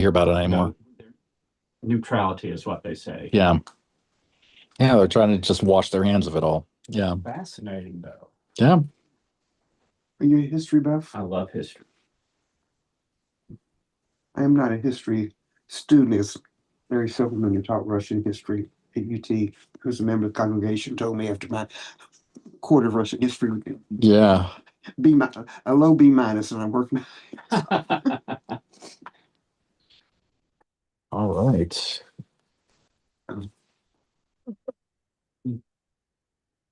hear about it anymore. Neutrality is what they say. Yeah. Yeah, they're trying to just wash their hands of it all. Yeah. Fascinating, though. Yeah. Are you a history buff? I love history. I am not a history student. It's very seldom to taught Russian history at UT because a member of the congregation told me after my quarter of Russian history Yeah. a low B minus, and I'm working. All right.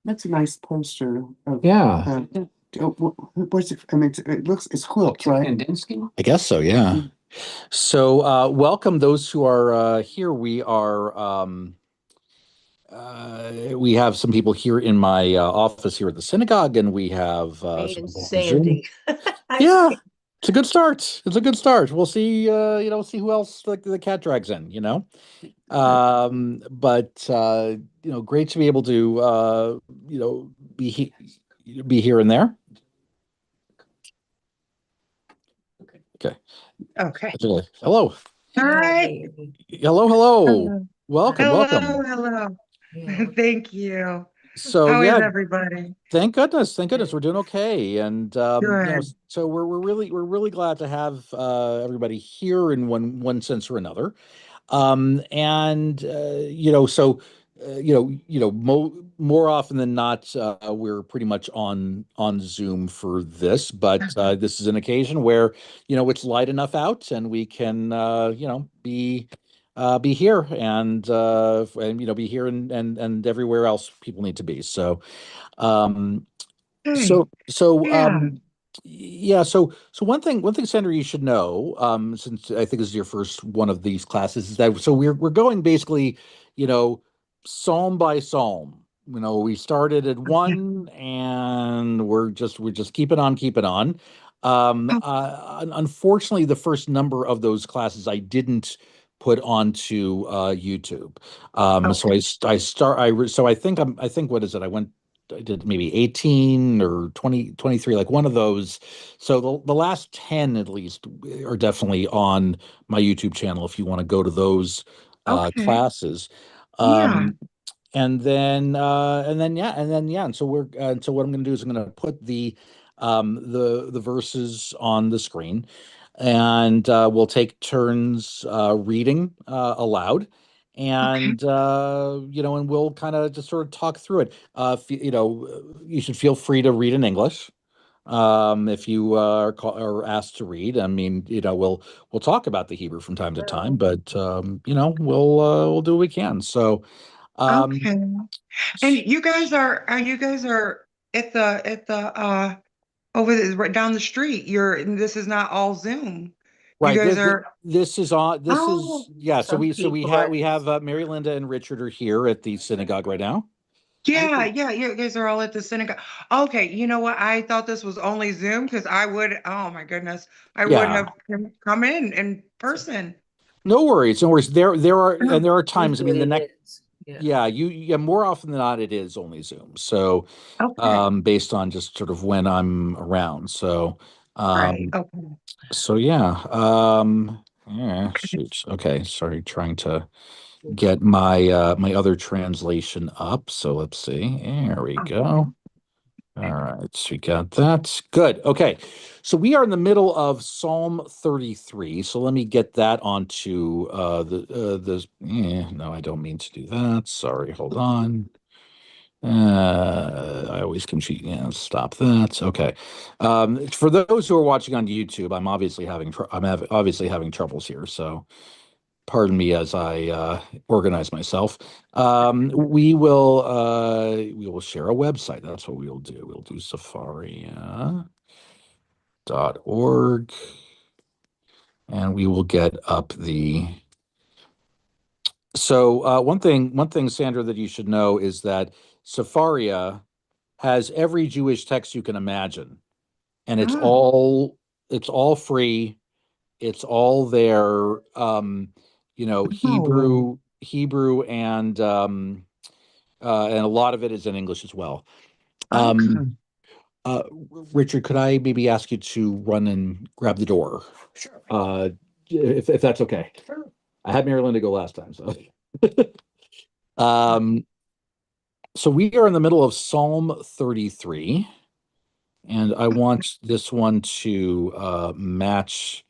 That's a nice poster. Yeah. What's it? I mean, it's quilt, right? Kandinsky? I guess so, yeah. So welcome those who are here. We have some people here in my office here at the synagogue, and we have Nate some and people on Zoom. Sandy. Yeah, it's a good start. It's a good start. We'll see, see who else like the cat drags in, But great to be able to be here and there. Okay. Okay. Hello. All right. Hello. Welcome. Hello. Yeah. Thank you. So How is yeah, everybody? thank goodness we're doing okay, and Good. so we're really glad to have everybody here in one sense or another. And more often than not, we're pretty much on Zoom for this, but this is an occasion where it's light enough out and we can be here and be here and everywhere else people need to be. So um Hey, so yeah. yeah, so one thing, Sandra, you should know, since I think this is your first one of these classes, is that so we're going basically, psalm by psalm. We started at one and we're just keeping on. Oh, Unfortunately, the first number of those classes I didn't put onto YouTube. So okay. I think what is it? I did maybe 18 or 20, 23, like one of those. So the last 10 at least are definitely on my YouTube channel if you want to go to those Okay. classes. Yeah. Um, and so so what I'm going to do is I'm going to put the verses on the screen, and we'll take turns reading aloud, Okay. and we'll kind of just sort of talk through it. You should feel free to read in English if you are asked to read. I mean, we'll talk about the Hebrew from time to time, but we'll do what we can. So um, Okay. And you guys are at the over right down the street. This is not all Zoom. You right. guys are This is on. This Oh, is yeah. So some we people have are. we have Mary Linda and Richard are here at the synagogue right now. yeah, you guys are all at the synagogue. Okay, you know what? I thought this was only Zoom because oh my goodness, I would Yeah. have come in person. No worries. No worries. Oh, There are times. I mean, Usually the it next. is. Yeah. Yeah, more often than not, it is only Zoom. So, okay. based on just sort of when I'm around. So, Right. um, Okay. so yeah. Yeah, shoot. Okay, sorry, trying to get my other translation up. So let's see. There we go. All right, so we got that. Good. Okay. So we are in the middle of Psalm 33. So let me get that onto no, I don't mean to do that. Sorry, hold on. I always confuse. Yeah, stop that. Okay. For those who are watching on YouTube, obviously having troubles here. So pardon me as I organize myself. We will share a website. That's what we'll do. We'll do Safaria.org, and we will get up the. So one thing, Sandra, that you should know is that Safaria has every Jewish text you can imagine, and Oh, it's all free. It's all there. oh, Hebrew, and a lot of it is in English as well. Um, okay. uh, Richard, could I maybe ask you to run and grab the door? Sure. if that's okay. I had Mary Linda go last time, so. Um, so we are in the middle of Psalm 33, and I want this one to match.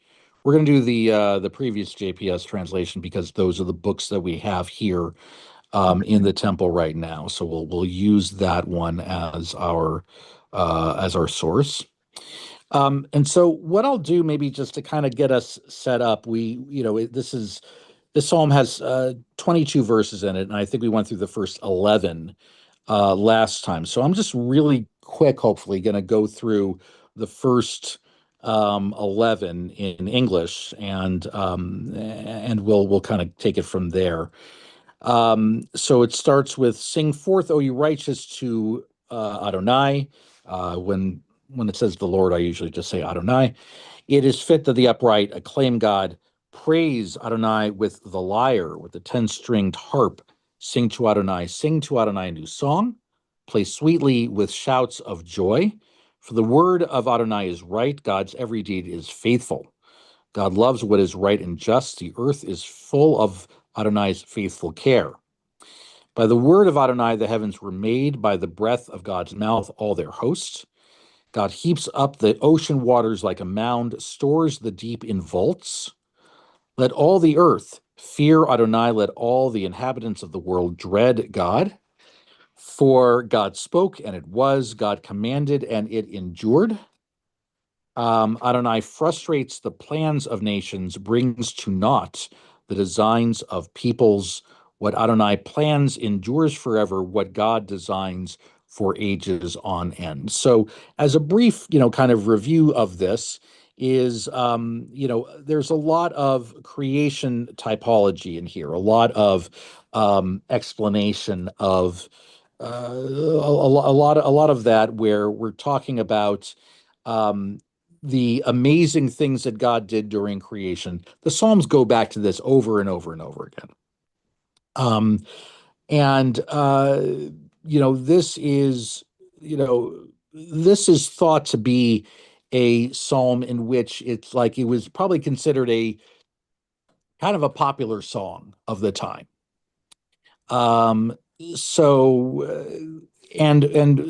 We're going to do the previous JPS translation because those are the books that we have here in the temple right now. So we'll use that one as our source. And so what I'll do maybe just to kind of get us set up, this psalm has 22 verses in it, and I think we went through the first 11 last time. So I'm just really quick, hopefully, going to go through the first 11 in English, and we'll kind of take it from there. So it starts with "Sing forth, O you righteous, to Adonai." When it says the Lord, I usually just say Adonai. It is fit that the upright acclaim God. Praise Adonai with the lyre, with the 10-stringed harp. Sing to Adonai a new song. Play sweetly with shouts of joy. For the word of Adonai is right, God's every deed is faithful. God loves what is right and just. The earth is full of Adonai's faithful care. By the word of Adonai, the heavens were made, by the breath of God's mouth, all their hosts. God heaps up the ocean waters like a mound, stores the deep in vaults. Let all the earth fear Adonai, let all the inhabitants of the world dread God. For God spoke, and it was, God commanded, and it endured. Adonai frustrates the plans of nations, brings to naught the designs of peoples. What Adonai plans endures forever, what God designs for ages on end. So, as a brief, kind of review of this, is there's a lot of creation typology in here, a lot of explanation of a lot of that, where we're talking about um, the amazing things that God did during creation. The Psalms go back to this over and over and over again. Um, and this is, this is thought to be a psalm in which it's like it was probably considered a kind of a popular song of the time. Um, so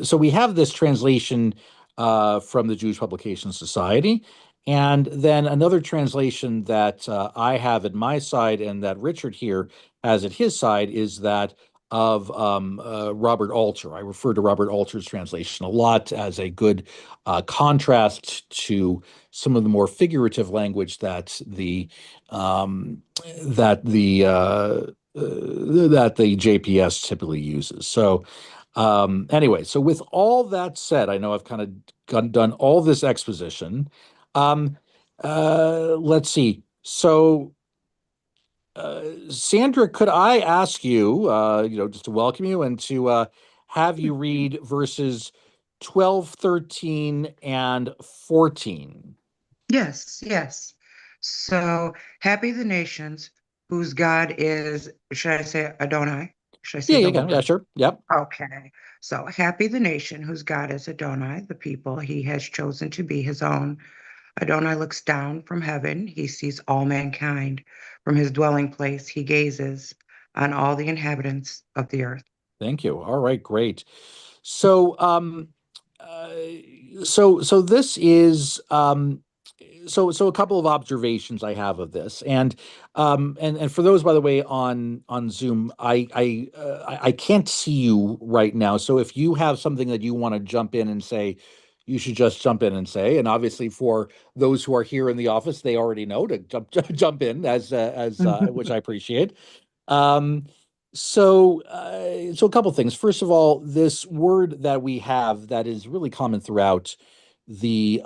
so we have this translation from the Jewish Publication Society, and then another translation that I have at my side and that Richard here has at his side is that of Robert Alter. I refer to Robert Alter's translation a lot as a good contrast to some of the more figurative language um, that the that the JPS typically uses. So anyway, so with all that said, I know I've kind of done all this exposition. Um, let's see. So, Sandra, could I ask you, just to welcome you and to have you read verses 12, 13, and 14? Yes, yes. So happy the nations whose God is, should I say Adonai? Should I say Yeah, the you can. Yeah, Lord? sure. Yep. Okay. So happy the nation whose God is Adonai, the people he has chosen to be his own. Adonai looks down from heaven. He sees all mankind. From his dwelling place, he gazes on all the inhabitants of the earth. Thank you. All right, great. So, uh, so this is so a couple of observations I have of this, and for those, by the way, on Zoom, I can't see you right now. So if you have something that you want to jump in and say, you should just jump in and say. And obviously, for those who are here in the office, they already know to jump in as which I appreciate. Um, so a couple things. First of all, this word that we have that is really common throughout the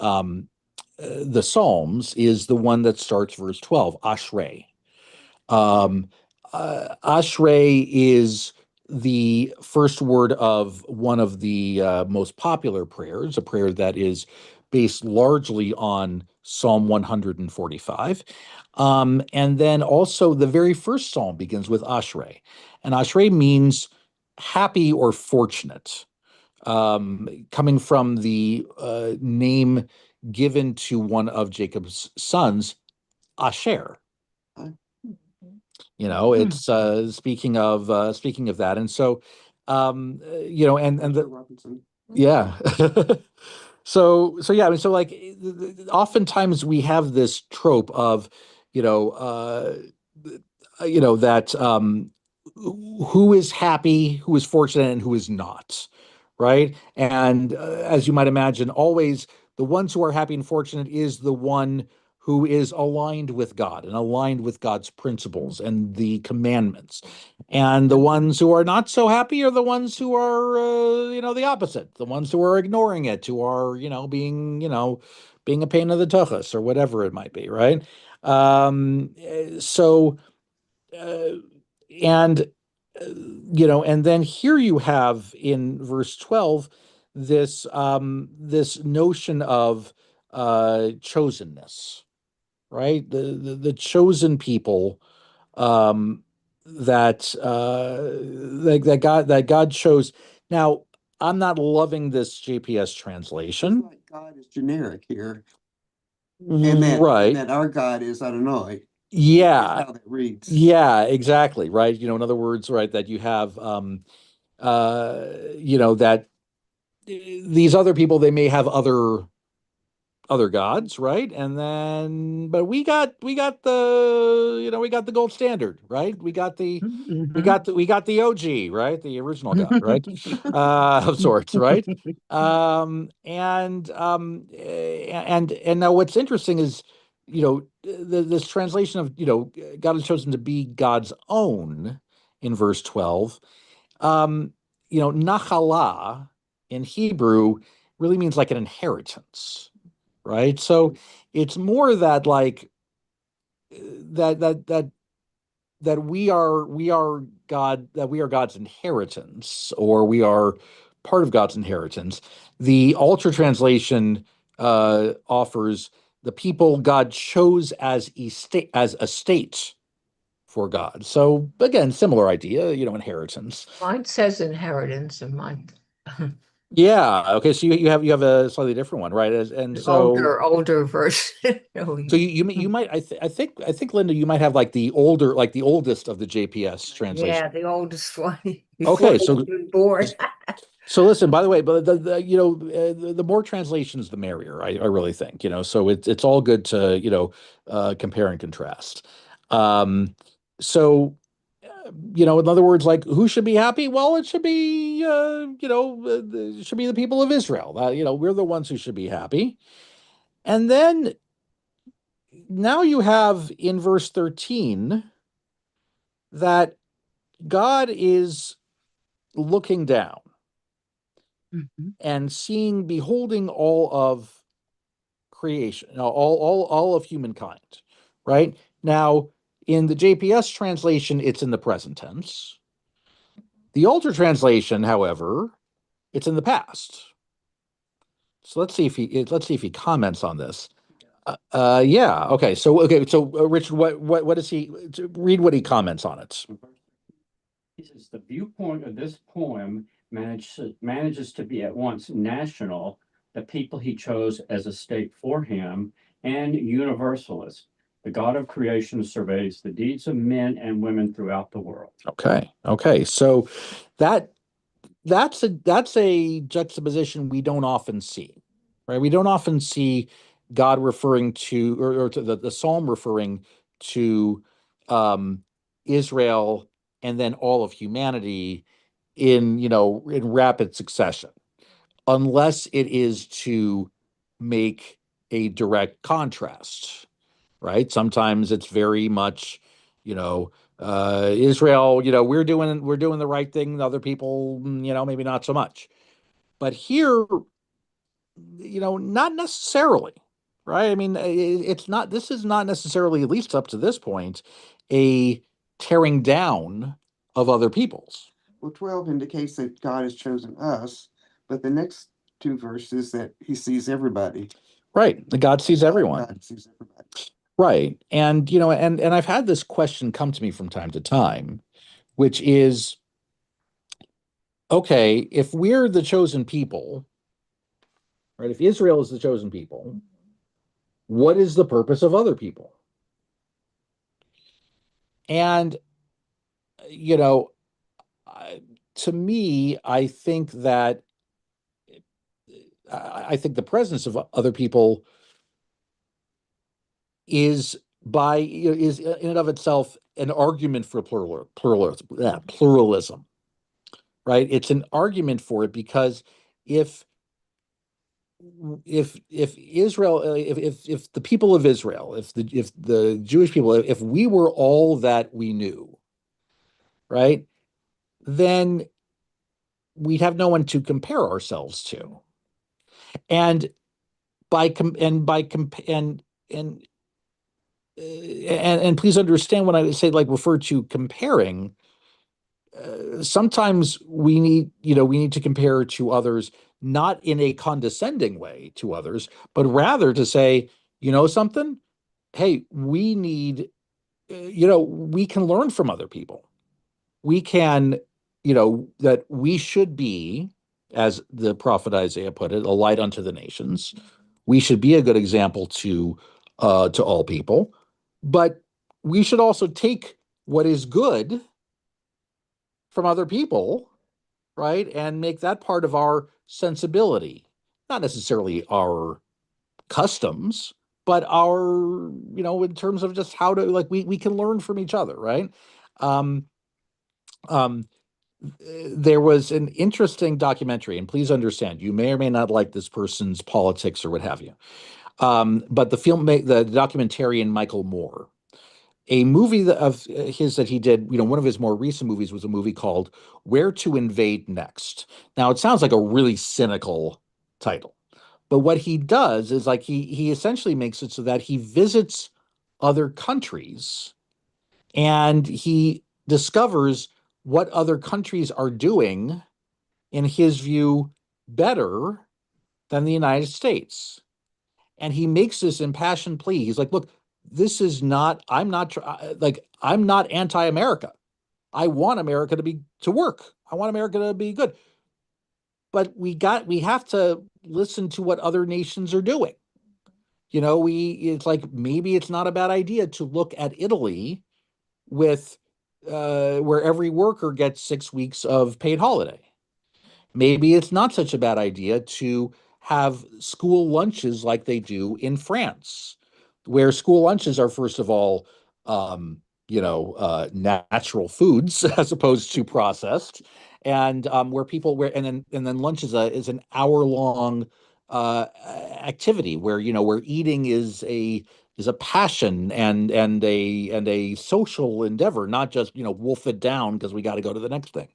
Psalms is the one that starts verse 12, Ashrei. Um, Ashrei is the first word of one of the most popular prayers, a prayer that is based largely on Psalm 145. And then also the very first psalm begins with Ashrei. And Ashrei means happy or fortunate, coming from the name given to one of Jacob's sons, asher. Huh? You know, Hmm. it's speaking of that. And so you know, and the Robinson. yeah. So yeah, I mean, so like oftentimes we have this trope of, you know, that who is happy, who is fortunate, and who is not, right? And as you might imagine, always the ones who are happy and fortunate is the one who is aligned with God and aligned with God's principles and the commandments. And the ones who are not so happy are the ones who are, the opposite, the ones who are ignoring it, who are, being a pain in the tuchus or whatever it might be, right? So, uh, and, and then here you have in verse 12 this notion of chosenness, right? The chosen people um, that God chose. Now, I'm not loving this JPS translation. Like God is generic here, and Right. that our God is Adonai. Yeah. How that reads. Yeah, exactly. Right. In other words, right, that you have that these other people, they may have other gods, right? And then, but we got the gold standard, right? We got the OG, right? The original god, right? Of sorts, right? And now what's interesting is, this translation of, God has chosen to be God's own in verse 12. Nachala in Hebrew really means like an inheritance, right? So it's more that like that that that that we are God's inheritance, or we are part of God's inheritance. The Alter translation offers the people God chose as a state for God. So again, similar idea, inheritance. Mine says inheritance and mine Yeah. Okay. So you have a slightly different one, right? And so older version. so you might I think Linda, you might have like the oldest of the JPS translation. Yeah, the oldest one before Okay, I was so even born. so listen. By the way, but the more translations, the merrier. I really think, So it's all good to compare and contrast. Um, so in other words, like who should be happy? Well, it should be it should be the people of Israel. We're the ones who should be happy. And then now you have in verse 13 that God is looking down Mhm. and beholding all of creation, all of humankind, right? Now, in the JPS translation, it's in the present tense. The Alter translation, however, it's in the past. So let's see if he comments on this. Yeah. Okay. So Richard, what does he read? What he comments on it? He says the viewpoint of this poem manages to be at once national, the people he chose as a state for him, and universalist. The God of creation surveys the deeds of men and women throughout the world. Okay. Okay. So that that's a juxtaposition we don't often see, right? We don't often see God referring to, or to the psalm referring to Israel and then all of humanity in rapid succession, unless it is to make a direct contrast, right? Sometimes it's very much, Israel, we're doing the right thing. Other people, maybe not so much. But here, not necessarily, right? I mean, it's not. This is not necessarily, at least up to this point, a tearing down of other peoples. Well, 12 indicates that God has chosen us, but the next two verses that he sees everybody. Right. God sees everyone. God sees everybody. Right. And and I've had this question come to me from time to time, which is, okay, if we're the chosen people, right? If Israel is the chosen people, what is the purpose of other people? And, you know, I, to me, I think the presence of other people is is in and of itself an argument for pluralism, right? It's an argument for it because if if Israel, if the people of Israel, if the Jewish people, if we were all that we knew, right, then we'd have no one to compare ourselves to. And by com and by comp and please understand when I say like refer to comparing, sometimes we need to compare to others, not in a condescending way to others, but rather to say, you know something, hey, we need, we can learn from other people. We can, that we should be, as the prophet Isaiah put it, a light unto the nations. We should be a good example to all people, but we should also take what is good from other people, right, and make that part of our sensibility, not necessarily our customs, but our, in terms of just how to, like, we can learn from each other, right? Um, um, there was an interesting documentary, and please understand, you may or may not like this person's politics or what have you. But the documentarian Michael Moore, a movie of his that he did, one of his more recent movies was a movie called Where to Invade Next. Now, it sounds like a really cynical title, but what he does is like he essentially makes it so that he visits other countries and he discovers what other countries are doing, in his view, better than the United States. And he makes this impassioned plea. He's like, look, this is not, I'm not anti-America. I want America to work. I want America to be good. But we have to listen to what other nations are doing. It's like, maybe it's not a bad idea to look at Italy with where every worker gets 6 weeks of paid holiday. Maybe it's not such a bad idea to have school lunches like they do in France, where school lunches are, first of all, natural foods as opposed to processed, and and then lunch is an hour long activity where eating is a passion and a social endeavor, not just wolf it down because we got to go to the next thing,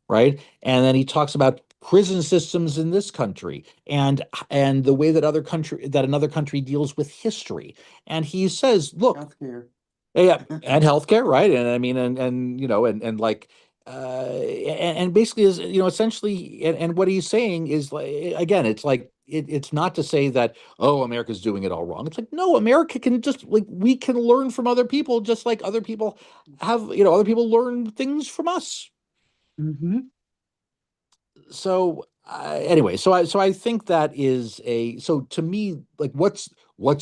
right? And then he talks about prison systems in this country and the way that another country deals with history. And he says, look, Healthcare. yeah, and healthcare, right? And I mean, and like, and basically is, essentially, and what he's saying is, like, again, it's like, it's not to say that, oh, America's doing it all wrong. It's like, no, America can just, like, we can learn from other people, just like other people other people learn things from us. Mm-hmm. So anyway, so I think that is so to me, like, what's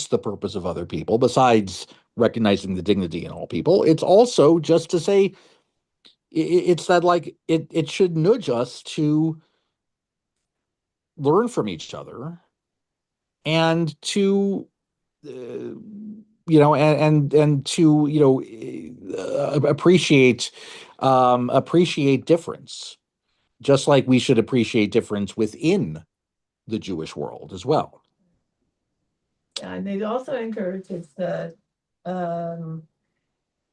the purpose of other people besides recognizing the dignity in all people? It's also just to say, it's that, like, it should nudge us to learn from each other and to and to appreciate difference, just like we should appreciate difference within the Jewish world as well. And it also encourages the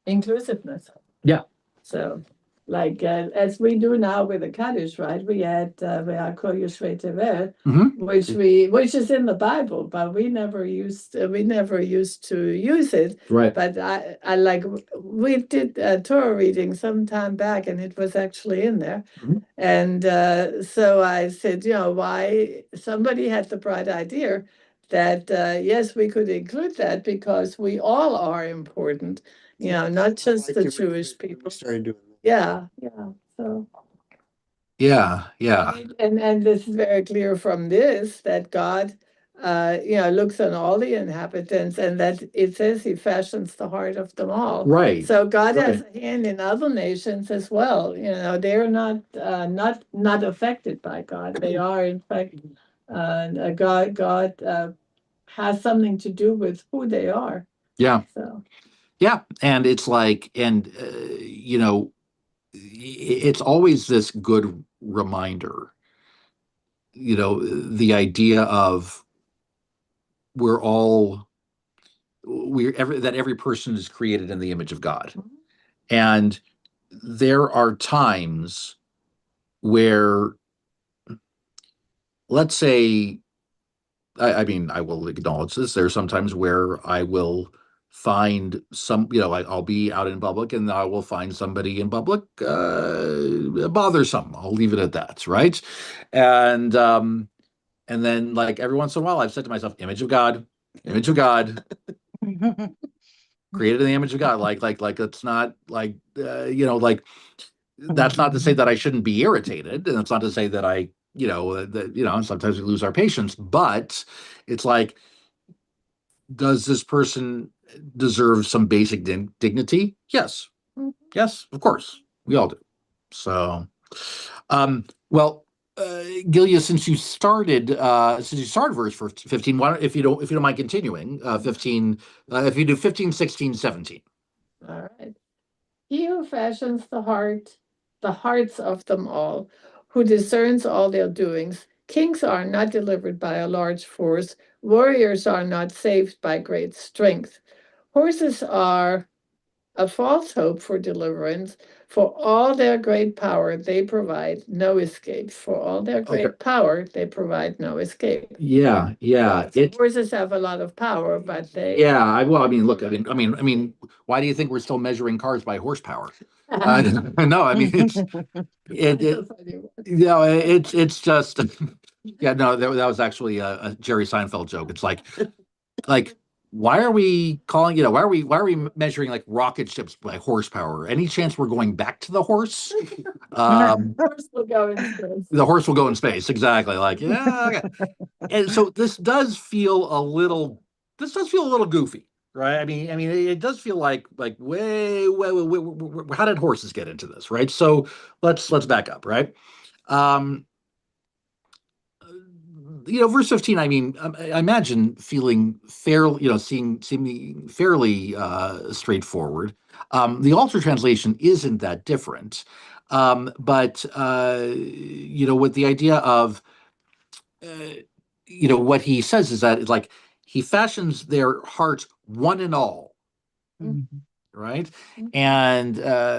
inclusiveness. Yeah. So, like as we do now with the Kaddish, right? We had Ve'akol Yoshvei Tevet, which is in the Bible, but we never used to use it. Right. But I like, we did a Torah reading some time back, and it was actually in there. Mhm. And so I said, why somebody had the bright idea that yes, we could include that because we all are important, not just the Jewish people. Started doing that. Yeah. So Yeah. and this is very clear from this that God looks on all the inhabitants, and that it says he fashions the heart of them all. Right. So God has Right. a hand in other nations as well. They're not affected by God. They are, in fact, God has something to do with who they are. Yeah. So Yeah. And it's like, and, it's always this good reminder, the idea of we're all, that every person is created in the image of God. And there are times where, let's say, I mean, I will acknowledge this. There are some times where I will find I'll be out in public and I will find somebody in public bothersome. I'll leave it at that, right? And then, like, every once in a while, I've said to myself, image of God, created in the image of God. Like it's not like like, that's not to say that I shouldn't be irritated, and it's not to say that sometimes we lose our patience, but it's like, does this person deserve some basic dignity? Yes. Yes, of course. We all do. So, well, Gilia, since you started verse 15, why don't, if you don't mind continuing, 15, if you do 15, 16, 17. all right. He who fashions the hearts of them all, who discerns all their doings. Kings are not delivered by a large force. Warriors are not saved by great strength. Horses are a false hope for deliverance. For all their great power, they provide no escape. For all their great Okay. power, they provide no escape. Yeah, yeah. Horses have a lot of power, but they. Yeah, well, I mean, look, I mean, why do you think we're still measuring cars by horsepower? No, I mean, it's just, yeah, no, that was actually a Jerry Seinfeld joke. It's like, why are we calling, why are we measuring like rocket ships by horsepower? Any chance we're going back to the horse? Horse will go in space. The horse will go in space, exactly. Like, yeah, okay. And so this does feel a little goofy, right? I mean, it does feel like how did horses get into this, right? So let's back up, right? Um, verse 15. I mean, I imagine feeling fairly, seeming fairly straightforward. The altar translation isn't that different, but with the idea of uh, what he says is that it's like he fashions their hearts one and all, right? And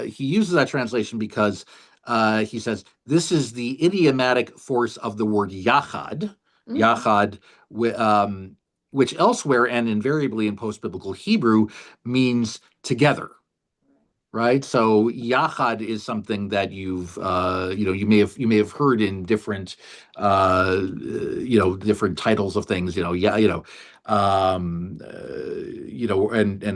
he uses that translation because he says this is the idiomatic force of the word yachad, yachad, which elsewhere and invariably in post-biblical Hebrew means together. Right. So yachad is something that you may have heard in different different titles of things, yeah, and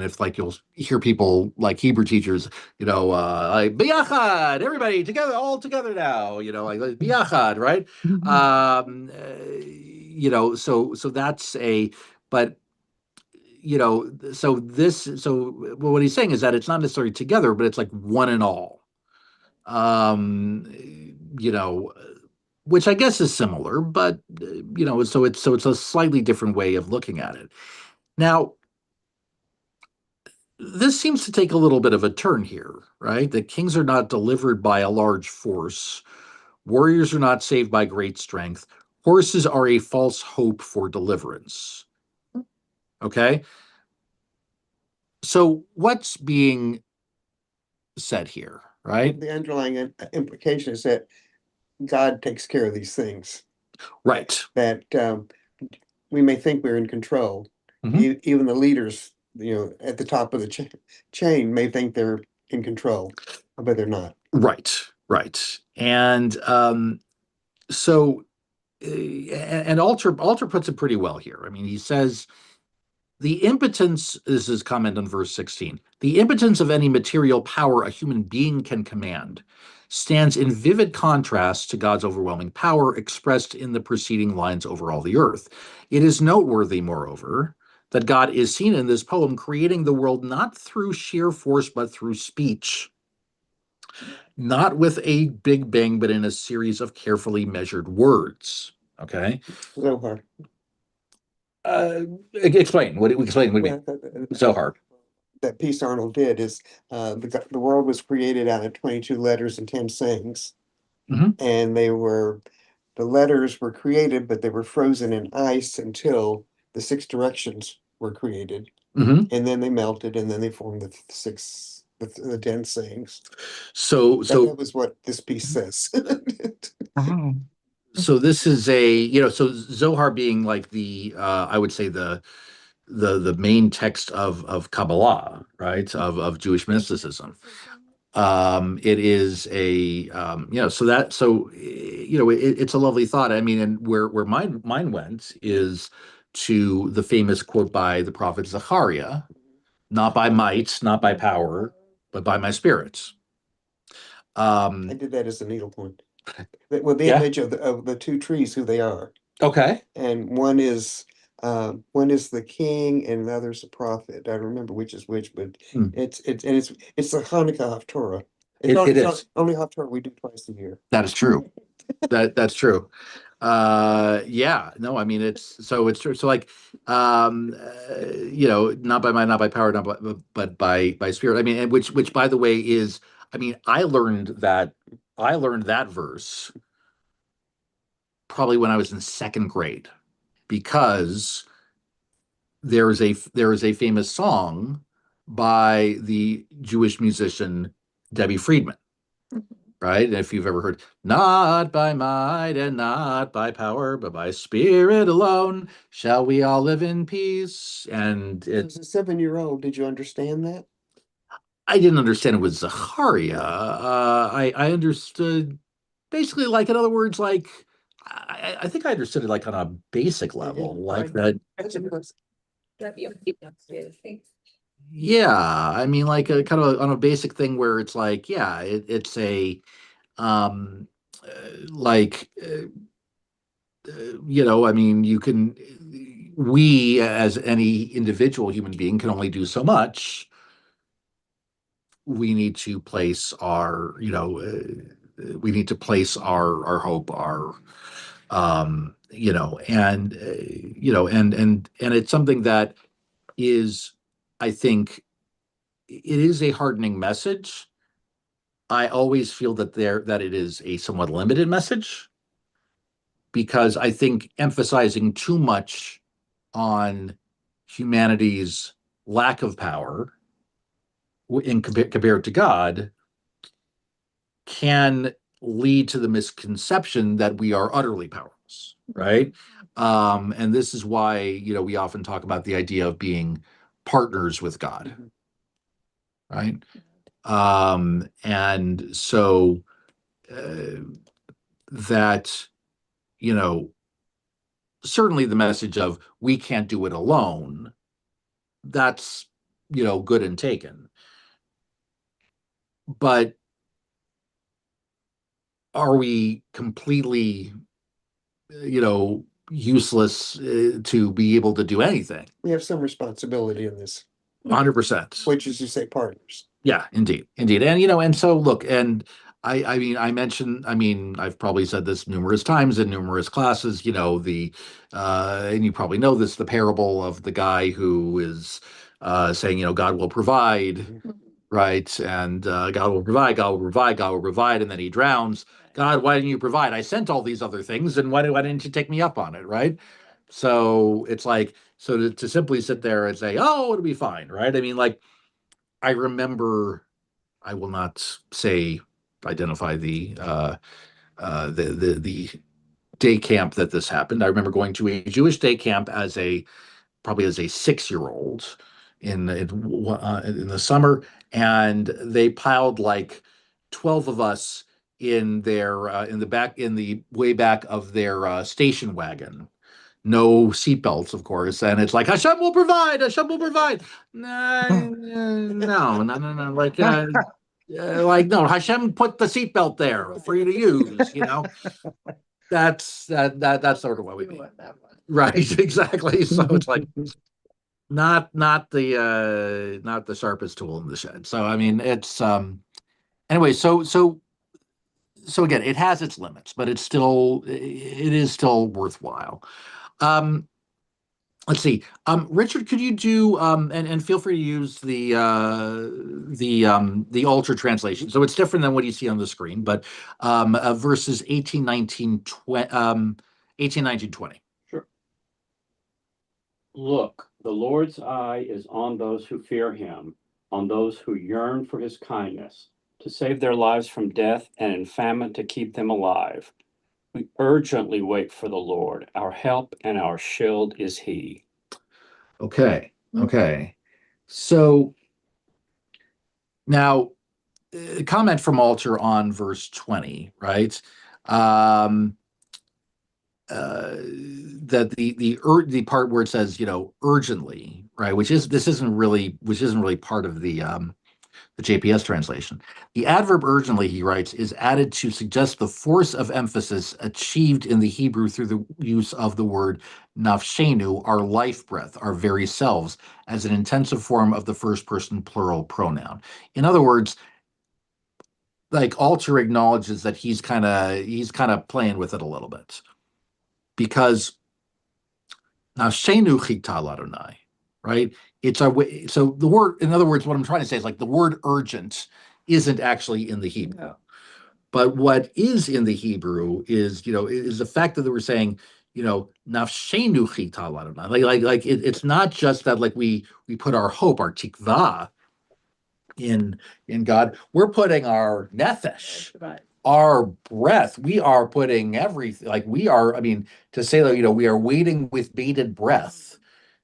if, like, you'll hear people like Hebrew teachers, like biyachad, everybody together, all together now, like biyachad, right? So that's but so what he's saying is that it's not necessarily together, but it's like one and all. Um, you know, which I guess is similar, but so it's a slightly different way of looking at it. Now, this seems to take a little bit of a turn here, right? The kings are not delivered by a large force. Warriors are not saved by great strength. Horses are a false hope for deliverance. Okay. So what's being said here, right? The underlying implication is that God takes care of these things, Right. that we may think we're in control. Mhm. Even the leaders, at the top of the chain may think they're in control, but they're not. Right. Right. And so and Alter puts it pretty well here. I mean, he says the impotence, this is his comment on verse 16, the impotence of any material power a human being can command stands in vivid contrast to God's overwhelming power expressed in the preceding lines over all the earth. It is noteworthy, moreover, that God is seen in this poem creating the world not through sheer force, but through speech, not with a big bang, but in a series of carefully measured words. Okay. Zohar. Explain. What do you mean? Zohar. That piece Arnold did is the world was created out of 22 letters and 10 sayings. Mhm. And the letters were created, but they were frozen in ice until the 6 directions were created. Mhm. And then they melted, and then they formed the 10 sayings. So That was what this piece says. Oh, this is so Zohar being like I would say the main text of Kabbalah, right? Of Jewish mysticism. It is it's a lovely thought. I mean, and where mine went is to the famous quote by the prophet Zechariah, not by might, not by power, but by my spirits. I did that as a needlepoint. Well, the Yeah. image of the 2 trees, who they are. Okay. And one is the king and the other's the prophet. I don't remember which is which, but Hmm. it's the Hanukkah Haftorah. It is. Only Haftorah we do twice a year. That is true. That's true. Yeah, no, I mean it's true. So like not by might, not by power, not but by spirit. I mean, and which by the way is, I mean, I learned that verse probably when I was in second grade, because there is a famous song by the Jewish musician Debbie Friedman, right? And if you've ever heard, not by might and not by power, but by spirit alone, shall we all live in peace. And As a 7-year-old, did you understand that? I didn't understand it was Zachariah. I understood basically, like, in other words, like, I think I understood it like on a basic level, like that. Yeah, I mean, like a kind of on a basic thing where it's like, yeah, it's a um like I mean, we as any individual human being can only do so much. We need to place we need to place our hope, and it's something that is, I think, it is a hardening message. I always feel that it is a somewhat limited message, because I think emphasizing too much on humanity's lack of power compared to God can lead to the misconception that we are utterly powerless, right? And this is why we often talk about the idea of being partners with God, right? And so uh, that you know certainly the message of we can't do it alone, that's good and taken, but are we completely useless to be able to do anything? We have some responsibility in this, 100%. which is, you say, partners. Yeah, indeed, indeed. And so look, and I mean, I've probably said this numerous times in numerous classes, and you probably know this, the parable of the guy who is saying, God will provide, right? And God will provide, God will provide, God will provide, and then he drowns. God, why didn't you provide? I sent all these other things, and why didn't you take me up on it, right? So it's like, so to simply sit there and say, oh, it'll be fine, right? I mean, like, I remember, I will not say, identify the day camp that this happened. I remember going to a Jewish day camp probably as a 6-year-old in the summer, and they piled like 12 of us in the way back of their station wagon. No seatbelts, of course, and it's like Hashem will provide. Hashem will provide. Nah, no, no, no, no. Like, like, no, Hashem put the seatbelt there for you to use, that's sort of what we You mean. want that one. Right, exactly. So it's like not the sharpest tool in the shed. So I mean it's anyway, so again, it has its limits, but it is still worthwhile. Um let's see. Richard, could you do and feel free to use the altar translation. So it's different than what you see on the screen, but verses 18, 19, 20, 18, 19, 20. Sure. Look, the Lord's eye is on those who fear him, on those who yearn for his kindness, to save their lives from death and in famine to keep them alive. We urgently wait for the Lord. Our help and our shield is he. Okay. Okay. So now, comment from Alter on verse 20, right? Um, that the part where it says, urgently, right? Which isn't really part of the JPS translation. The adverb urgently, he writes, is added to suggest the force of emphasis achieved in the Hebrew through the use of the word nafshenu, our life breath, our very selves, as an intensive form of the first person plural pronoun. In other words, like Alter acknowledges that he's kind of playing with it a little bit because nafshenu chital Adonai, right? It's our way. So the word, in other words, what I'm trying to say is like the word urgent isn't actually in the Hebrew. No. But what is in the Hebrew is the fact that we're saying, nafshenu chital Adonai. It's not just that like we put our hope, our tikva in God. We're putting our nefesh, Right. our breath. We are putting everything. Like we are. I mean, to say that we are waiting with bated breath.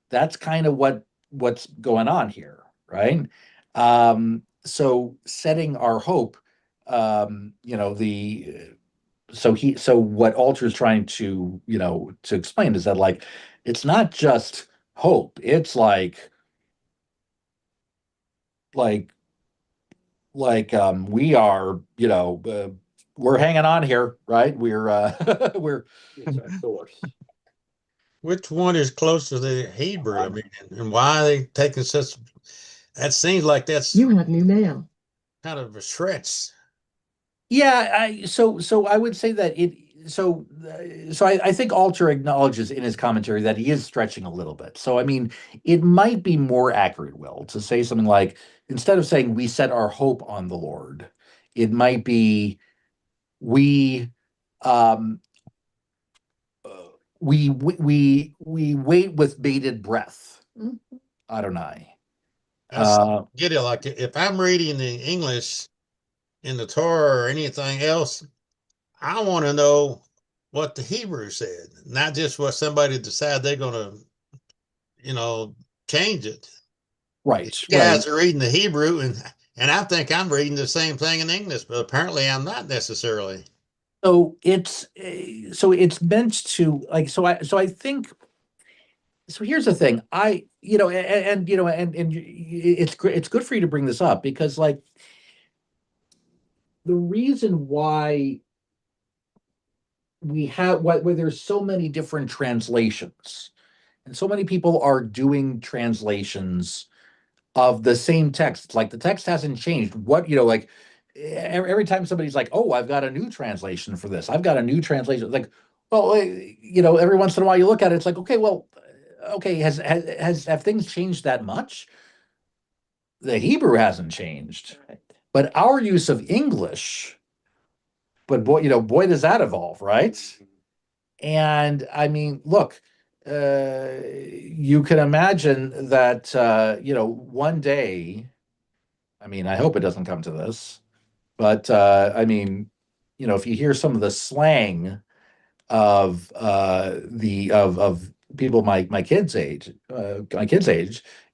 That's kind of what's going on here, right? So setting our hope, the so what Alter is trying to explain is that like it's not just hope, it's like we are, we're hanging on here, right? We're It's our source. Which one is close to the Hebrew? I mean, and why are they taking such? That seems like that's You have new mail. kind of a stretch. Yeah, so I would say that I think Alter acknowledges in his commentary that he is stretching a little bit. So I mean, it might be more accurate, Will, to say something like instead of saying we set our hope on the Lord, it might be we um we wait with bated breath. Mhm. Adonai. That's get it. Like if I'm reading the English in the Torah or anything else, I want to know what the Hebrew said, not just what somebody decide they're gonna, you know, change it. Right, You right. guys are reading the Hebrew, and I think I'm reading the same thing in English, but apparently I'm not necessarily. So it's meant to like so I think so here's the thing. It's good for you to bring this up because like the reason why we have why there's so many different translations and so many people are doing translations of the same text. Like the text hasn't changed. Like every time somebody's like, "Oh, I've got a new translation for this. I've got a new translation." Like, well, every once in a while you look at it, it's like, okay, well, okay, have things changed that much? The Hebrew hasn't changed, Right. but our use of English, but boy, does that evolve, right? And I mean, look, you can imagine that, one day, I mean, I hope it doesn't come to this, but I mean, if you hear some of the slang of the of people my kids' ages,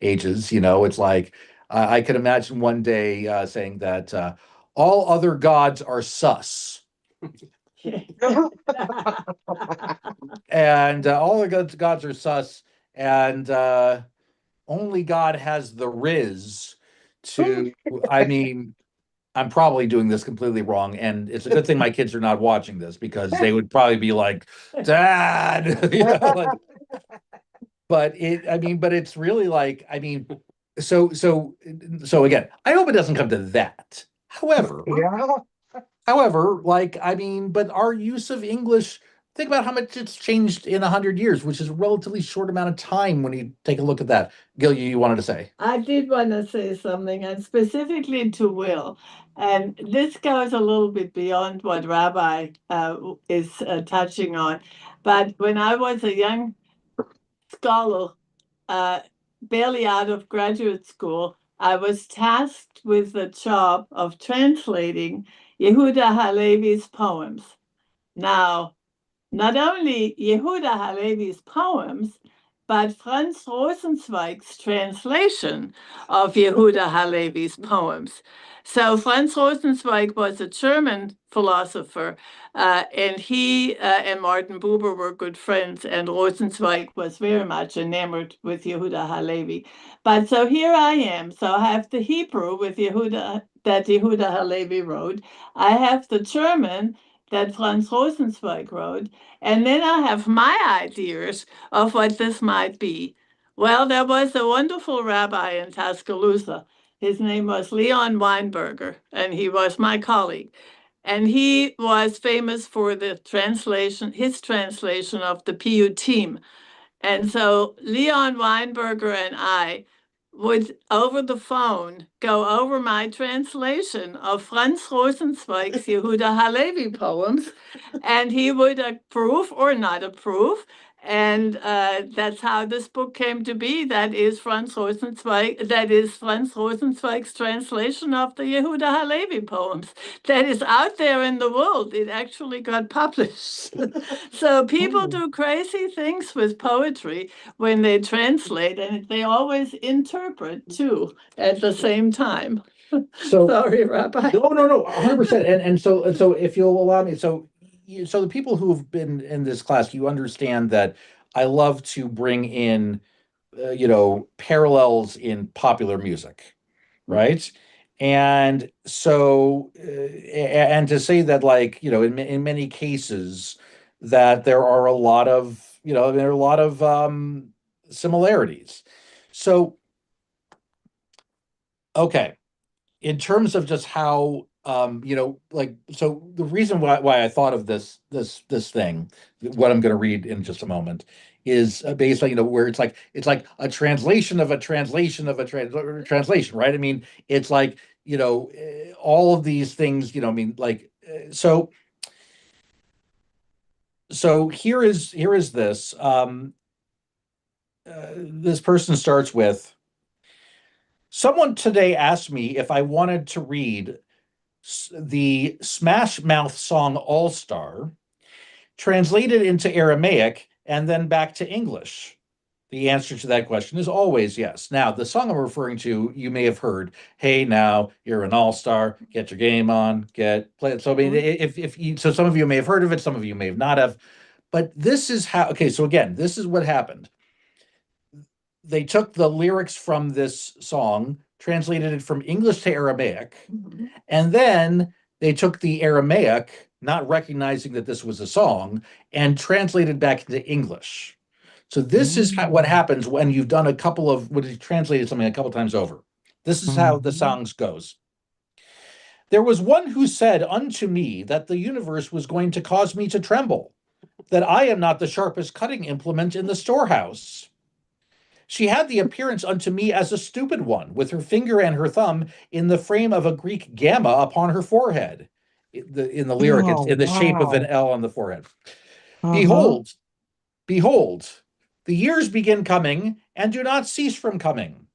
it's like I could imagine one day saying that all other gods are sus, and all the gods are sus, and only God has the riz to, I mean, I'm probably doing this completely wrong, and it's a good thing my kids are not watching this because they would probably be like, "Dad," like, but it's really like, so so so again, I hope it doesn't come to that. However, Yeah. like, but our use of English, think about how much it's changed in 100 years, which is a relatively short amount of time when you take a look at that. Gil, you wanted to say? I did want to say something, and specifically to Will. And this goes a little bit beyond what Rabbi is touching on. But when I was a young scholar, uh, barely out of graduate school, I was tasked with the job of translating Yehuda Halevi's poems. Now, not only Yehuda Halevi's poems, but Franz Rosenzweig's translation of Yehuda Halevi's poems. So Franz Rosenzweig was a German philosopher, and he and Martin Buber were good friends, and Rosenzweig was very much enamored with Yehuda Halevi. But so here I am. So I have the Hebrew with Yehuda that Yehuda Halevi wrote. I have the German that Franz Rosenzweig wrote, and then I have my ideas of what this might be. Well, there was a wonderful rabbi in Tuscaloosa. His name was Leon Weinberger, and he was my colleague. And he was famous for his translation of the PU team. And so Leon Weinberger and I would, over the phone, go over my translation of Franz Rosenzweig's Yehuda Halevi poems, and he would approve or not approve. And that's how this book came to be. That is Franz Rosenzweig's translation of the Yehuda Halevi poems. That is out there in the world. It actually got published. So people do crazy things with poetry when they translate, and they always interpret too at the same time. So Sorry, Rabbi. no, 100%. And so if you'll allow me, so the people who have been in this class, you understand that I love to bring in parallels in popular music, right? And so and to say that, like, in many cases that there are a lot of, similarities. So okay, in terms of just how, like, so the reason why I thought of this thing, what I'm going to read in just a moment, is based on, where it's like a translation of a translation of a translation, right? It's like, all of these things, like, so here is this, this person starts with: someone today asked me if I wanted to read the Smash Mouth song All Star, translated into Aramaic, and then back to English. The answer to that question is always yes. Now, the song I'm referring to, you may have heard, "Hey, now you're an all-star. Get your game on. Get play." So, so some of you may have heard of it, some of you may have not have. But this is how. Okay, so again, this is what happened. They took the lyrics from this song, translated it from English to Aramaic, and then they took the Aramaic, not recognizing that this was a song, and translated back into English. So this is what happens when you've done when you translated something a couple times over. This is how the songs goes. There was one who said unto me that the universe was going to cause me to tremble, that I am not the sharpest cutting implement in the storehouse. She had the appearance unto me as a stupid one, with her finger and her thumb in the frame of a Greek gamma upon her forehead. In the lyric, it's in the shape of an L on the forehead. Behold, behold, the years begin coming and do not cease from coming.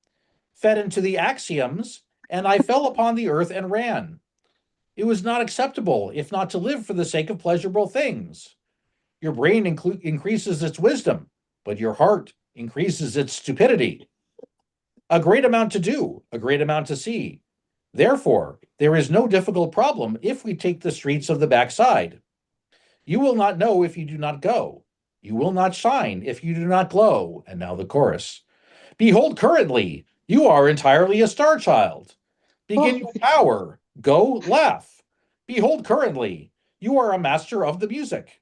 Fed into the axioms, and I fell upon the earth and ran. It was not acceptable, if not to live for the sake of pleasurable things. Your brain increases its wisdom, but your heart increases its stupidity. A great amount to do, a great amount to see. Therefore, there is no difficult problem if we take the streets of the backside. You will not know if you do not go. You will not shine if you do not glow. And now the chorus. Behold, currently, you are entirely a star child. Begin your power, Go laugh. Behold, currently, you are a master of the music.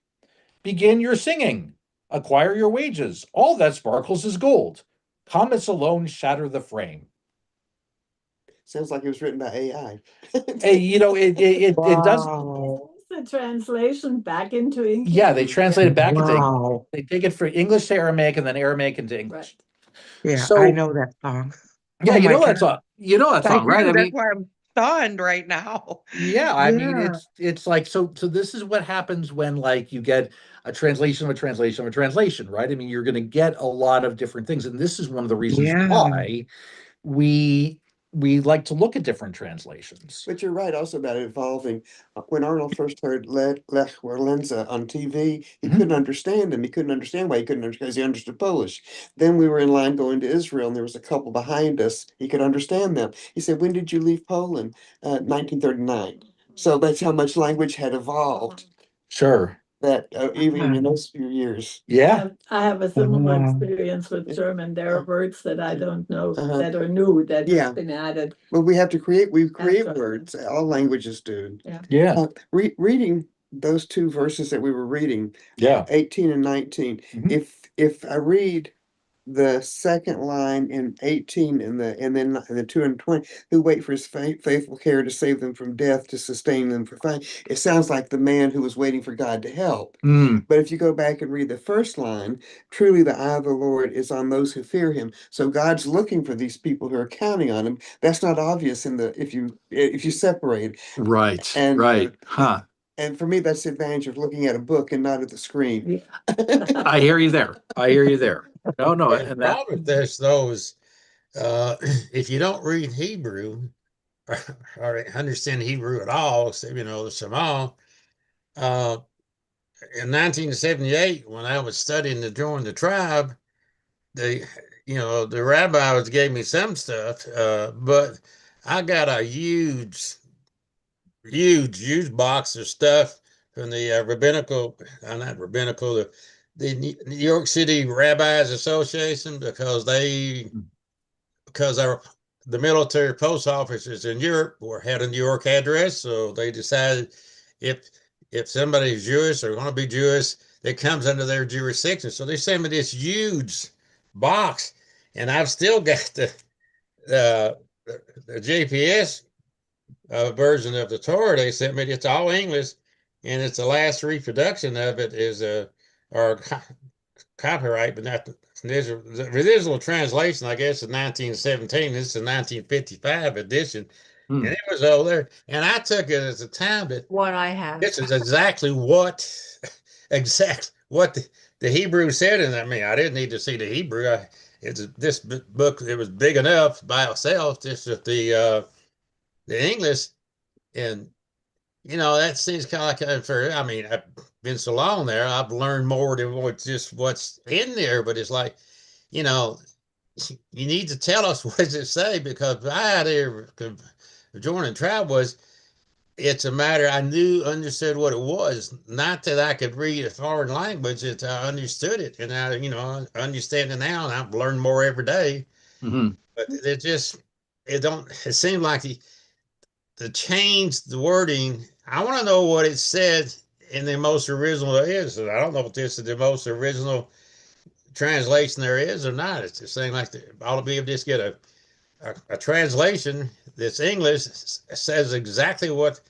Begin your singing. Acquire your wages. All that sparkles is gold. Comets alone shatter the frame. Sounds like it was written by AI. Hey, it does. Wow. The translation back into English. Yeah, they translate it back into English. Wow. They take it from English to Aramaic and then Aramaic into English. Yeah, So I know that song. yeah, Oh my that God. song. You know that I song, right? do. I That's mean, why I'm stunned right now. yeah, I mean, Yeah. it's like so this is what happens when like you get a translation of a translation of a translation, right? I mean, you're going to get a lot of different things, and this is one of the reasons Yeah. why we we like to look at different translations. But you're right also about it evolving. When Arnold first heard Lech Walesa on TV, he Mhm. couldn't understand him. He couldn't understand why he couldn't understand because he understood Polish. Then we were in line going to Israel, and there was a couple behind us. He could understand them. He said, "When did you leave Poland?" 1939. So that's how much language had evolved. Sure. That even in Wow. those few years. Yeah. I have a similar Wow. experience with German. There are words that I don't know Uh-huh. that are new that Yeah. have been added. Well, we create right. words. All languages do. Yeah. Reading those two verses that we were reading, Yeah. 18 and 19. Mhm. If I read the second line in 18 and then the 2 and 20, who wait for his faithful care to save them from death, to sustain them for fame. It sounds like the man who was waiting for God to help. Mm. But if you go back and read the first line, truly the eye of the Lord is on those who fear him. So God's looking for these people who are counting on him. That's not obvious in the if you separate. Right. And Right. Huh. and for me, that's the advantage of looking at a book and not at the screen. I hear you there. I hear you there. No, no, The and that problem with this though is if you don't read Hebrew or understand Hebrew at all, so, the Shema, uh, in 1978, when I was studying to join the tribe, the the rabbis gave me some stuff, but I got a huge box of stuff from the rabbinical, not rabbinical, the New York City Rabbis Association, because the military post offices in Europe had a New York address, so they decided if if somebody's Jewish or going to be Jewish, it comes under their jurisdiction. So they sent me this huge box, and I've still got uh, the GPS version of the Torah they sent me. It's all English, and it's the last reproduction of it is or copyright, but not the original translation. I guess in 1917. This is a 1955 edition, Hmm. and it was over there. And I took it as a time that What I have. this is exactly what the Hebrew said. And I mean, I didn't need to see the Hebrew. This book. It was big enough by itself. Just that the English, and that seems kind of like unfair. I mean, I've been so long there, I've learned more than what's in there. But it's like, you know, you need to tell us what does it say, because my idea of joining tribe was it's a matter I understood what it was. Not that I could read a foreign language, it's I understood it, and I understand it now, and I've learned more every day. Mhm. But it seemed like to change the wording. I want to know what it said in the most original there is. I don't know if this is the most original translation there is or not. It's the same like all of you just get a translation that's English says exactly what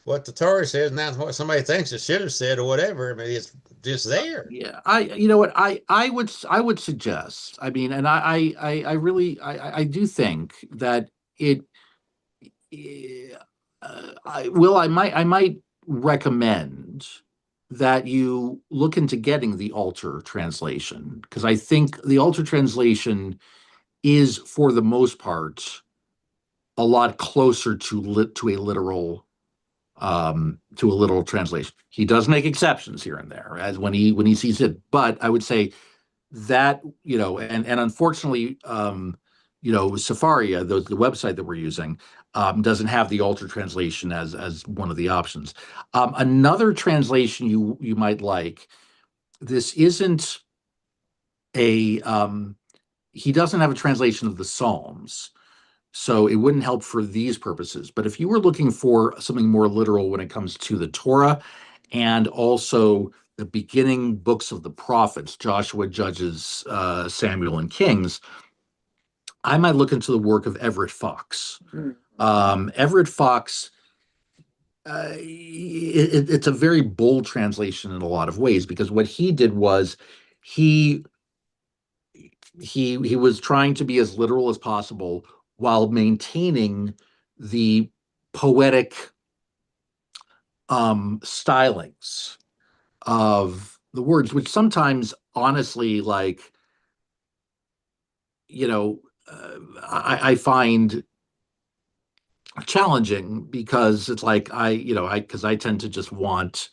the Torah says, not what somebody thinks it should have said or whatever. I mean, it's just there. Yeah, you know what, I would suggest, I mean, and I really, I do think that it, I might recommend that you look into getting the altar translation, because I think the altar translation is, for the most part, a lot closer to a literal translation. He does make exceptions here and there as when he sees it, but I would say that, and unfortunately, Safaria, the website that we're using, doesn't have the alter translation as one of the options. Another translation you might like. This isn't a he doesn't have a translation of the Psalms. So it wouldn't help for these purposes. But if you were looking for something more literal when it comes to the Torah and also the beginning books of the prophets, Joshua, Judges, Samuel, and Kings, I might look into the work of Everett Fox. Everett Fox, it's a very bold translation in a lot of ways, because what he did was he he was trying to be as literal as possible while maintaining the poetic stylings of the words, which sometimes, honestly, like, I find challenging, because it's like because I tend to just want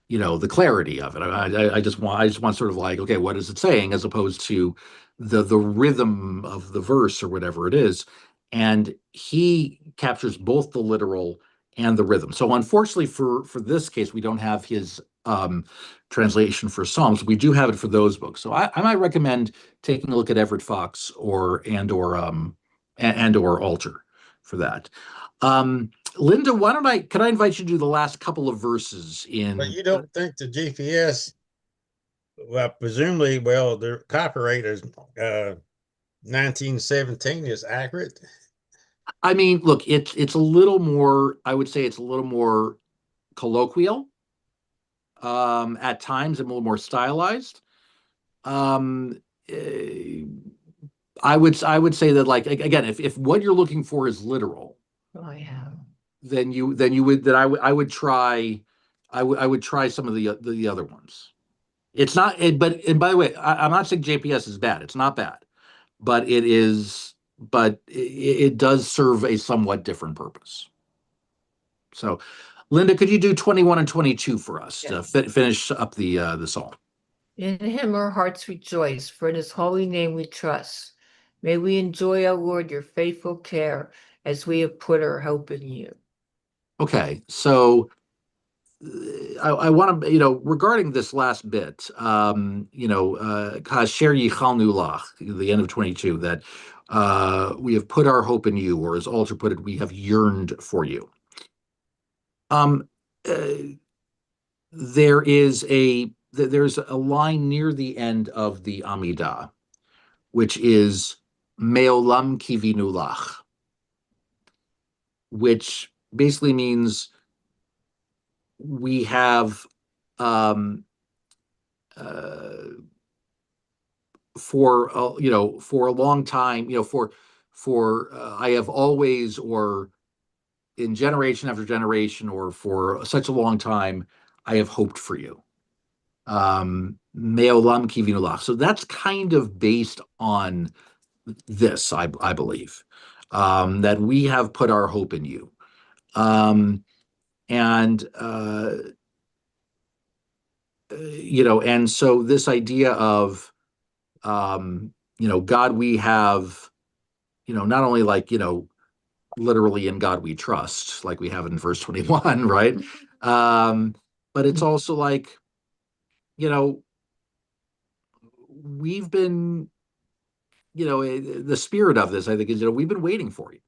the clarity of it. I just want sort of like, okay, what is it saying, as opposed to the rhythm of the verse or whatever it is. And he captures both the literal and the rhythm. So unfortunately for this case, we don't have his translation for Psalms. We do have it for those books. So I might recommend taking a look at Everett Fox or Alter for that. Linda, could I invite you to do the last couple of verses in? But you don't think the GPS, well, presumably, the copyright is 1917 is accurate? I mean, look, it's a little more, I would say it's a little more colloquial, at times, and a little more stylized. Um, eh, I would say that, like, again, if what you're looking for is literal, I have. I would try, I would try some of the other ones. It's not, and by the way, I'm not saying JPS is bad. It's not bad, but it does serve a somewhat different purpose. So, Linda, could you do 21 and 22 for us to finish up the psalm? In him our hearts rejoice, for in his holy name we trust. May we enjoy, O Lord, your faithful care as we have put our hope in you. Okay, so I want to, regarding this last bit, Kasher Yichalnu Lach, the end of 22, that we have put our hope in you, or as Alter put it, we have yearned for you. Um, uh, there's a line near the end of the Amidah, which is Meolam Kivinu Lach, which basically means we have for a long time, I have always, or in generation after generation, or for such a long time, I have hoped for you. Me'olam kivinu lach. So that's kind of based on this, I believe, that we have put our hope in you. And and so this idea of God we have, not only, like, literally in God we trust, like we have in verse 21, right? But it's also like, we've been, the spirit of this, I think, is, we've been waiting for you.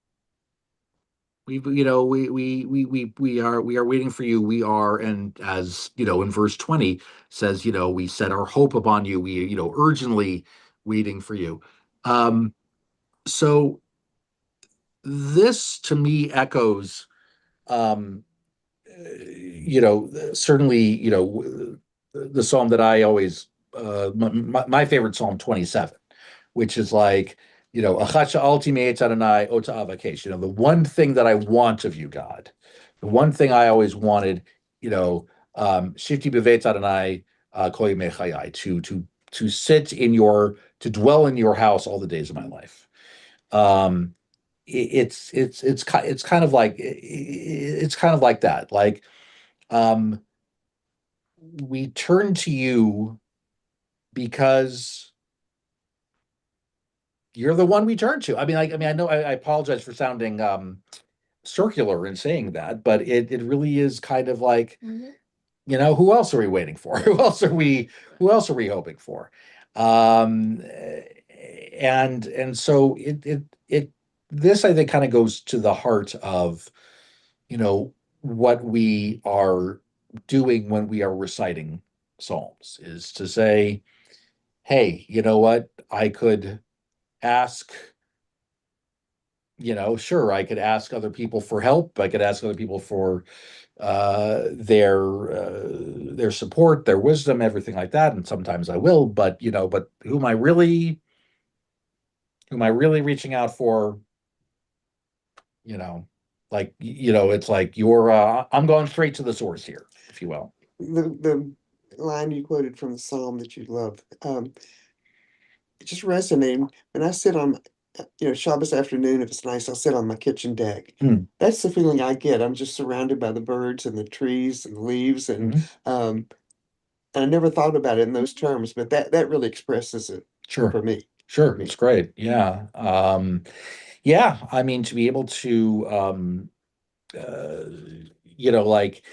We are waiting for you. We are, and as in verse 20 says, we set our hope upon you. We, urgently waiting for you. So this to me echoes, certainly, the psalm that I always, my favorite psalm, 27, which is like, Achacha alti me'etz Adonai ota avakesh, the one thing that I want of you, God, the one thing I always wanted, shivti bevetz Adonai kol yemei chayai, to sit to dwell in your house all the days of my life. It's kind of like, that, like, we turn to you because you're the one we turn to. I mean, I know I apologize for sounding circular in saying that, but it really is kind of like, who else are we waiting for? Who else are we hoping for? And so it this I think kind of goes to the heart of, what we are doing when we are reciting Psalms, is to say, hey, you know what? I could ask, sure, I could ask other people for help. I could ask other people for their support, their wisdom, everything like that. And sometimes I will, but who am I really reaching out for? You know, it's like I'm going straight to the source here, if you will. The line you quoted from the psalm that you love, it just resonating. When I sit on, Shabbos afternoon, if it's nice, I'll sit on my kitchen deck. That's the feeling I get. I'm just surrounded by the birds and the trees and the leaves, and I never thought about it in those terms, but that really expresses it Sure. for me. Sure, it's great. Yeah. Yeah, I mean, to be able to like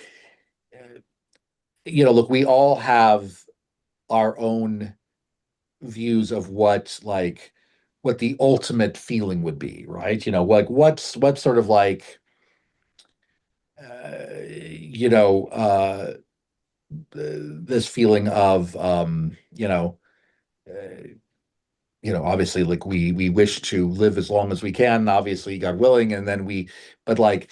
look, we all have our own views of what the ultimate feeling would be, right? Like what's sort of like this feeling of obviously, like we wish to live as long as we can, obviously, God willing, and then but like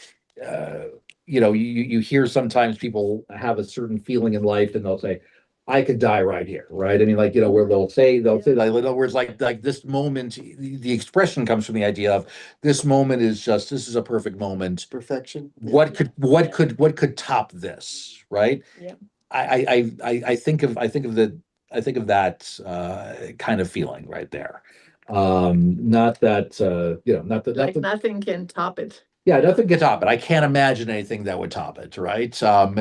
you hear sometimes people have a certain feeling in life, and they'll say, I could die right here, right? I mean, like, where they'll say like, in other words, like this moment, the expression comes from the idea of this moment this is a perfect moment. Perfection. What could top this, right? Yeah. I think of that kind of feeling right there. Not that not that Like nothing can top it. yeah, nothing can top it. I can't imagine anything that would top it, right? So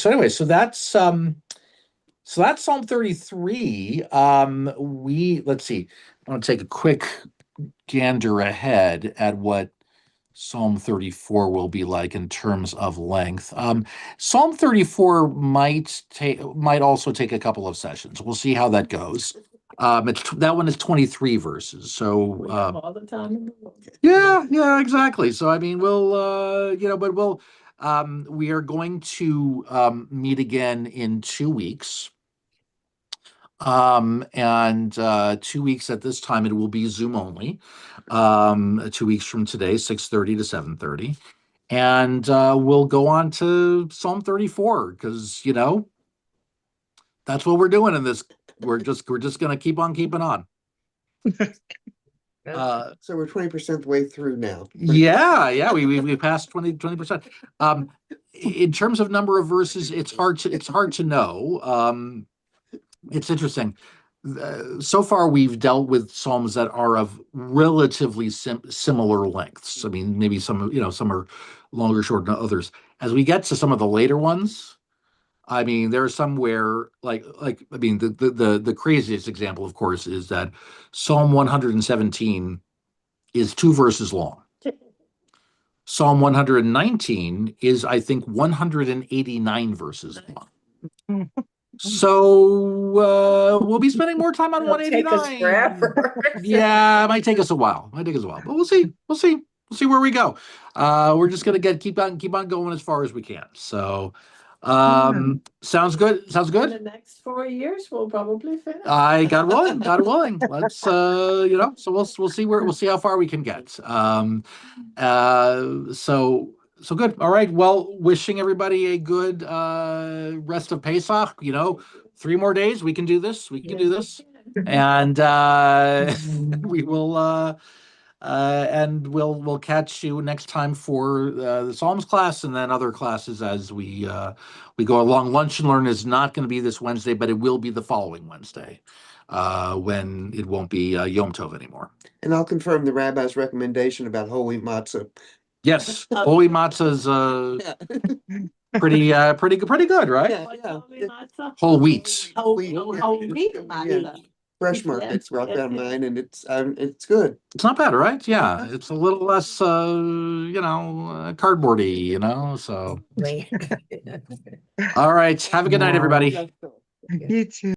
anyway, so that's Psalm 33. Let's see. I want to take a quick gander ahead at what Psalm 34 will be like in terms of length. Psalm 34 might also take a couple of sessions. We'll see how that goes. That one is 23 verses. So We have all the time in the world. yeah, exactly. So I mean, we are going to meet again in 2 weeks. And 2 weeks at this time, it will be Zoom only. 2 weeks from today, 6:30 to 7:30. And we'll go on to Psalm 34 because that's what we're doing in this. We're just gonna keep on keeping on. So we're 20% the way through now. Yeah, we passed 20%. In terms of number of verses, it's hard to know. It's interesting. So far, we've dealt with psalms that are of relatively similar lengths. I mean, maybe some are longer, short than others. As we get to some of the later ones, I mean, there are some where, I mean, the craziest example, of course, is that Psalm 117 is 2 verses long. Psalm 119 is, I think, 189 verses long. So we'll be spending more time on It'll take us 189. forever. Yeah, it might take us a while. But we'll see. We'll see where we go. We're just gonna keep on going as far as we can. So sounds good. Sounds In good. the next 4 years, we'll probably finish. God willing. Let's so we'll see how far we can get. So good. All right. Well, wishing everybody a good rest of Pesach. 3 more days. We can do this. We can do this. And we will we'll catch you next time for the Psalms class and then other classes as we go along. Lunch and Learn is not going to be this Wednesday, but it will be the following Wednesday when it won't be Yom Tov anymore. And I'll confirm the rabbi's recommendation about whole wheat matzah. Yes, whole wheat matzah is pretty good, right? Yeah. Whole wheat. Whole wheat Yeah. matzah. Fresh markets rock down mine, and it's good. It's not bad, right? Yeah, it's a little less cardboardy, so. All right, have a good night, everybody. You too.